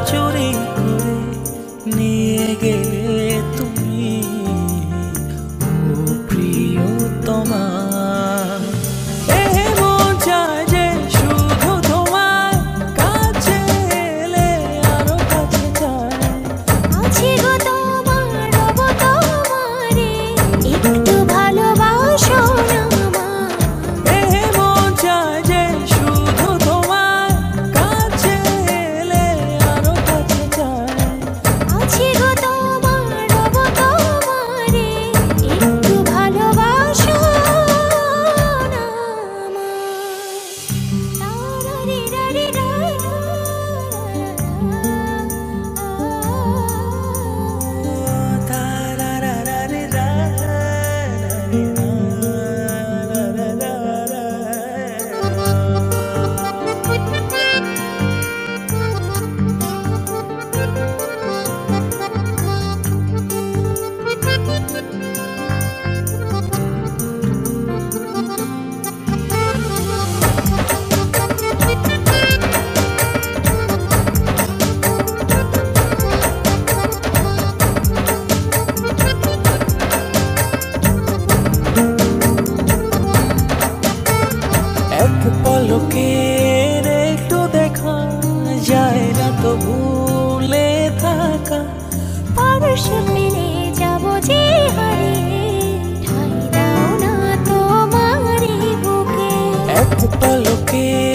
চুরি করে নিয়ে গেলে তুমি, ও প্রিয়তমা। মন চায় যে শুধু তোমার কাছে এলে আরো কাছে চায়। আছি গো তোমার, রব তোমারে, একটু ভালোবাসো না আমায়। মন চায় যে শুধু তোমার কাছে এলে আরো কাছে চায়। আছি গো তোমার, রব তোমারে, একটু ভালোবাসো না আমায়। তারারি রারি রা এক পলকের একটু দেখা যায় না তো ভুলে থাকা। পরশ মেলে যাব যে হারিয়ে, ঠাই দাও না তোমারই বুকে। এক পলকের